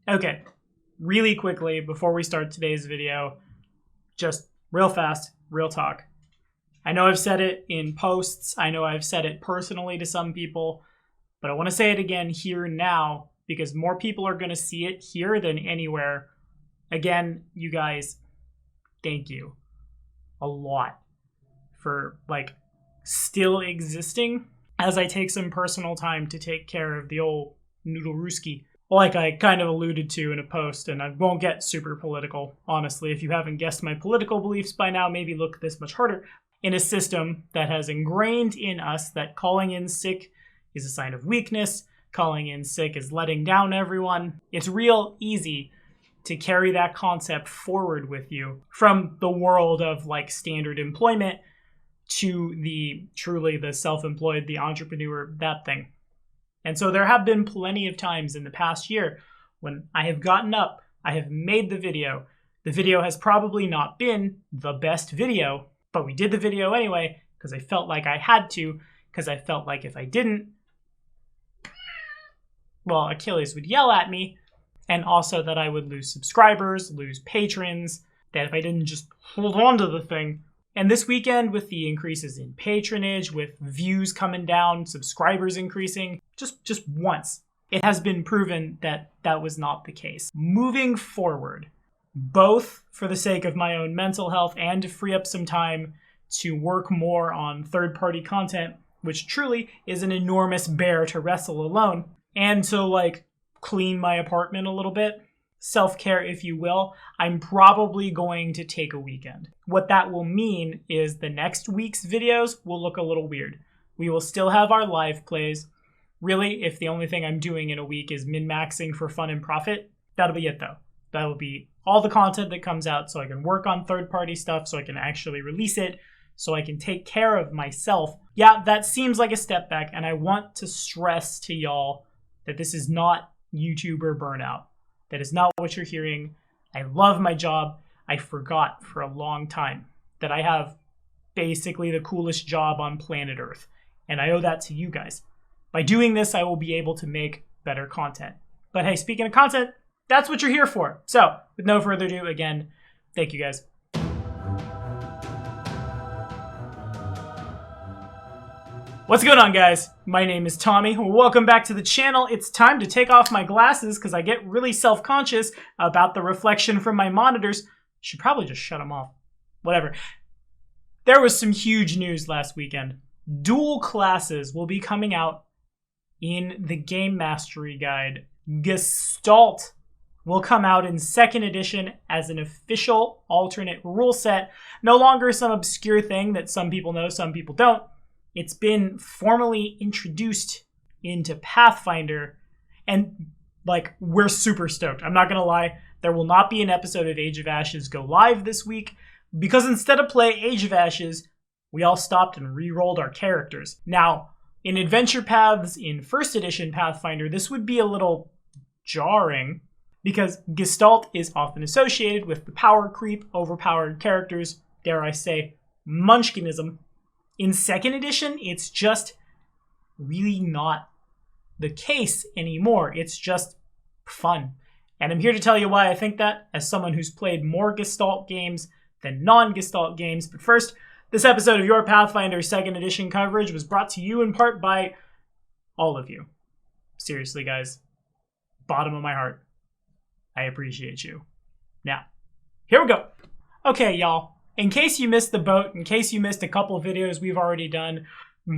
Okay, really quickly before we start today's video, just real fast, real talk. I know I've said it in posts, I know I've said it personally to some people, but I want to say it again here and now because more people are going to see it here than anywhere. Again, you guys, thank you a lot for still existing as I take some personal time to take care of the old noodle rooski. Like I kind of alluded to in a post, and I won't get super political, honestly. If you haven't guessed my political beliefs by now, maybe look this much harder. In a system that has ingrained in us that calling in sick is a sign of weakness, calling in sick is letting down everyone, it's real easy to carry that concept forward with you from the world of standard employment to the self-employed, the entrepreneur, that thing. And so there have been plenty of times in the past year when I have gotten up, I have made the video. The video has probably not been the best video, but we did the video anyway because I felt like I had to, because I felt like if I didn't, well, Achilles would yell at me, and also that I would lose subscribers, lose patrons, that if I didn't just hold on to the thing. And this weekend, with the increases in patronage, with views coming down, subscribers increasing, just once, it has been proven that that was not the case. Moving forward, both for the sake of my own mental health and to free up some time to work more on third-party content, which truly is an enormous bear to wrestle alone, and to clean my apartment a little bit, self-care if you will, I'm probably going to take a weekend. What that will mean is the next week's videos will look a little weird. We will still have our live plays. Really, if the only thing I'm doing in a week is min-maxing for fun and profit, that'll be it though. That'll be all the content that comes out so I can work on third-party stuff, so I can actually release it, so I can take care of myself. Yeah, that seems like a step back, and I want to stress to y'all that this is not YouTuber burnout. That is not what you're hearing. I love my job. I forgot for a long time that I have basically the coolest job on planet Earth, and I owe that to you guys. By doing this, I will be able to make better content. But hey, speaking of content, that's what you're here for. So, with no further ado, again, thank you guys. What's going on, guys? My name is Tommy. Welcome back to the channel. It's time to take off my glasses because I get really self-conscious about the reflection from my monitors. Should probably just shut them off. Whatever. There was some huge news last weekend. Dual classes will be coming out in the Game Mastery Guide. Gestalt will come out in 2nd edition as an official alternate rule set. No longer some obscure thing that some people know, some people don't. It's been formally introduced into Pathfinder, and we're super stoked. I'm not gonna lie, there will not be an episode of Age of Ashes go live this week because instead of play Age of Ashes, we all stopped and re-rolled our characters. Now, in Adventure Paths in 1st edition Pathfinder, this would be a little jarring because Gestalt is often associated with the power creep, overpowered characters, dare I say, munchkinism. In 2nd edition, it's just really not the case anymore. It's just fun. And I'm here to tell you why I think that as someone who's played more Gestalt games than non-Gestalt games. But first, this episode of Your Pathfinder 2nd edition coverage was brought to you in part by all of you. Seriously, guys. Bottom of my heart. I appreciate you. Now, here we go. Okay, y'all. In case you missed the boat, in case you missed a couple videos we've already done,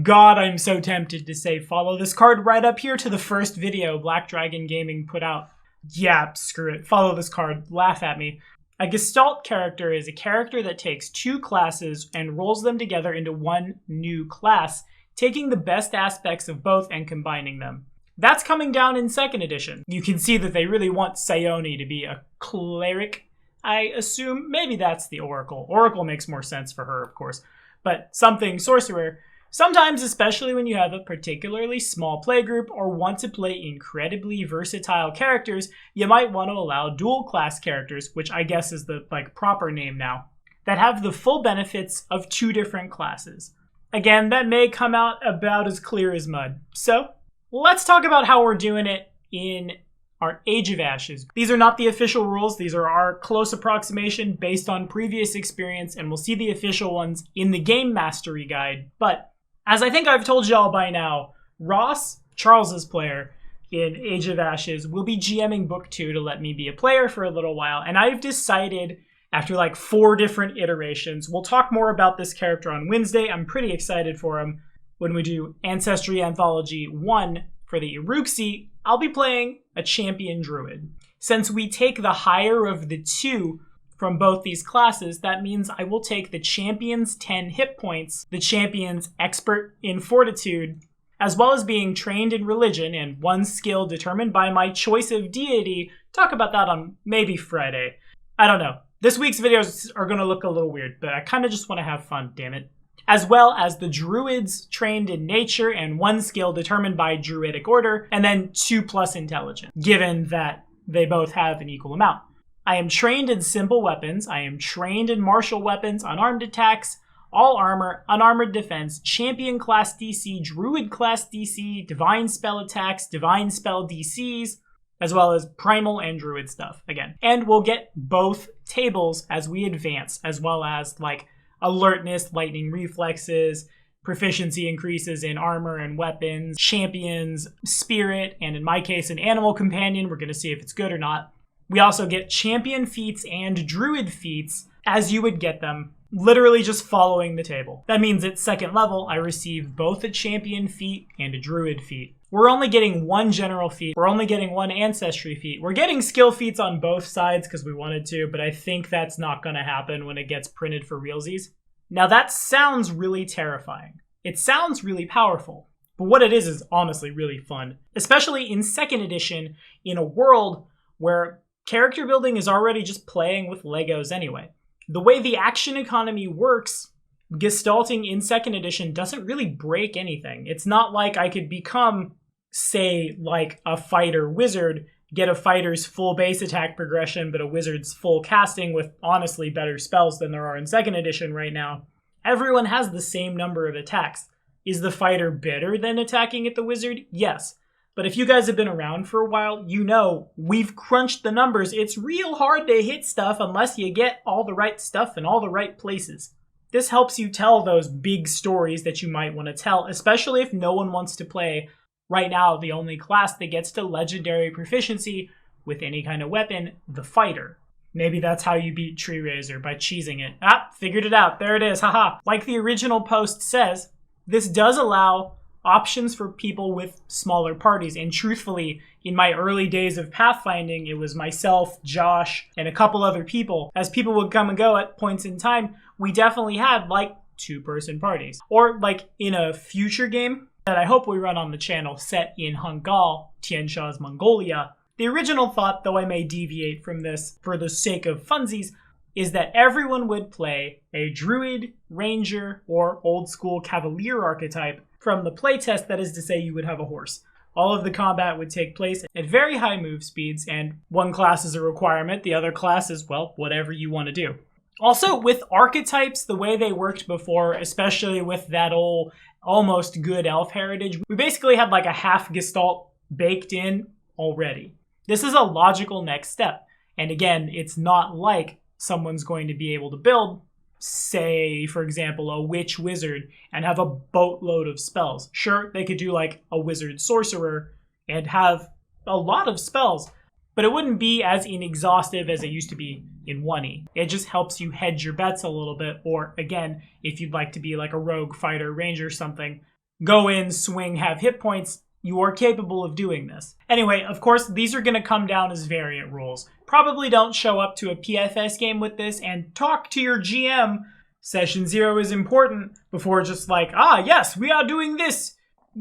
God, I'm so tempted to say follow this card right up here to the first video Black Dragon Gaming put out. Yeah, screw it. Follow this card. Laugh at me. A Gestalt character is a character that takes 2 classes and rolls them together into one new class, taking the best aspects of both and combining them. That's coming down in 2nd edition. You can see that they really want Sayoni to be a cleric. I assume maybe that's the Oracle. Oracle makes more sense for her, of course. But something sorcerer. Sometimes, especially when you have a particularly small playgroup or want to play incredibly versatile characters, you might want to allow dual class characters, which I guess is the proper name now, that have the full benefits of 2 different classes. Again, that may come out about as clear as mud. So, let's talk about how we're doing it in are Age of Ashes. These are not the official rules. These are our close approximation based on previous experience, and we'll see the official ones in the Game Mastery Guide. But as I think I've told y'all by now, Ross, Charles's player in Age of Ashes, will be GMing Book 2 to let me be a player for a little while, and I've decided after like 4 different iterations, we'll talk more about this character on Wednesday. I'm pretty excited for him. When we do Ancestry Anthology 1 for the Uruxi, I'll be playing a champion druid. Since we take the higher of the 2 from both these classes, that means I will take the champion's 10 hit points, the champion's expert in fortitude, as well as being trained in religion and 1 skill determined by my choice of deity. Talk about that on maybe Friday. I don't know. This week's videos are going to look a little weird, but I kind of just want to have fun, damn it. As well as the druids trained in nature and 1 skill determined by druidic order, and then 2+ intelligence, given that they both have an equal amount. I am trained in simple weapons, I am trained in martial weapons, unarmed attacks, all armor, unarmored defense, champion class DC, druid class DC, divine spell attacks, divine spell DCs, as well as primal and druid stuff, again. And we'll get both tables as we advance, as well as like alertness, lightning reflexes, proficiency increases in armor and weapons, champions, spirit, and in my case, an animal companion. We're going to see if it's good or not. We also get champion feats and druid feats as you would get them, literally just following the table. That means at 2nd level, I receive both a champion feat and a druid feat. We're only getting 1 general feat. We're only getting 1 ancestry feat. We're getting skill feats on both sides because we wanted to, but I think that's not going to happen when it gets printed for realsies. Now that sounds really terrifying. It sounds really powerful, but what it is honestly really fun, especially in 2nd edition in a world where character building is already just playing with Legos anyway. The way the action economy works, gestalting in 2nd edition doesn't really break anything. It's not like I could become, say, like a fighter wizard, get a fighter's full base attack progression, but a wizard's full casting with honestly better spells than there are in 2nd edition right now. Everyone has the same number of attacks. Is the fighter better than attacking at the wizard? Yes. But if you guys have been around for a while, you know we've crunched the numbers. It's real hard to hit stuff unless you get all the right stuff in all the right places. This helps you tell those big stories that you might want to tell, especially if no one wants to play, right now, the only class that gets to legendary proficiency with any kind of weapon, the fighter. Maybe that's how you beat Tree Razor, by cheesing it. Ah, figured it out. There it is, haha. Like the original post says, this does allow options for people with smaller parties. And truthfully, in my early days of pathfinding, it was myself, Josh, and a couple other people. As people would come and go at points in time, we definitely had like 2-person parties. Or like in a future game that I hope we run on the channel set in Hungal, Tian Sha's Mongolia. The original thought, though I may deviate from this for the sake of funsies, is that everyone would play a druid, ranger, or old school cavalier archetype from the playtest. That is to say, you would have a horse. All of the combat would take place at very high move speeds, and one class is a requirement, the other class is, well, whatever you want to do. Also, with archetypes, the way they worked before, especially with that old, almost good elf heritage, we basically had like a half Gestalt baked in already. This is a logical next step. And again, it's not like someone's going to be able to build, say, for example, a witch wizard and have a boatload of spells. Sure, they could do like a wizard sorcerer and have a lot of spells, but it wouldn't be as inexhaustive as it used to be in 1E. It just helps you hedge your bets a little bit, or again, if you'd like to be like a rogue fighter, ranger or something, go in, swing, have hit points, you are capable of doing this. Anyway, of course, these are going to come down as variant rules. Probably don't show up to a PFS game with this and talk to your GM. Session 0 is important before just like, ah, yes, we are doing this.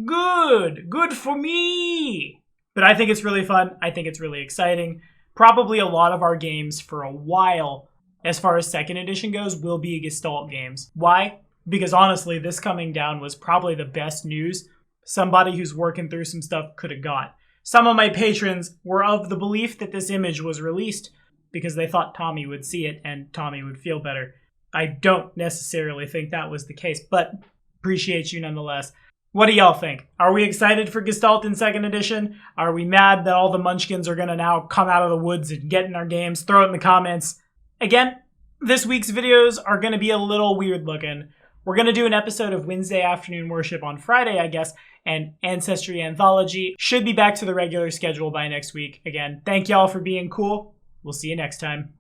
Good for me. But I think it's really fun. I think it's really exciting. Probably a lot of our games for a while, as far as 2nd edition goes, will be Gestalt games. Why? Because honestly, this coming down was probably the best news somebody who's working through some stuff could have got. Some of my patrons were of the belief that this image was released because they thought Tommy would see it and Tommy would feel better. I don't necessarily think that was the case, but appreciate you nonetheless. What do y'all think? Are we excited for Gestalt in 2nd edition? Are we mad that all the munchkins are going to now come out of the woods and get in our games? Throw it in the comments. Again, this week's videos are going to be a little weird looking. We're going to do an episode of Wednesday Afternoon Worship on Friday, I guess, and Ancestry Anthology should be back to the regular schedule by next week. Again, thank y'all for being cool. We'll see you next time.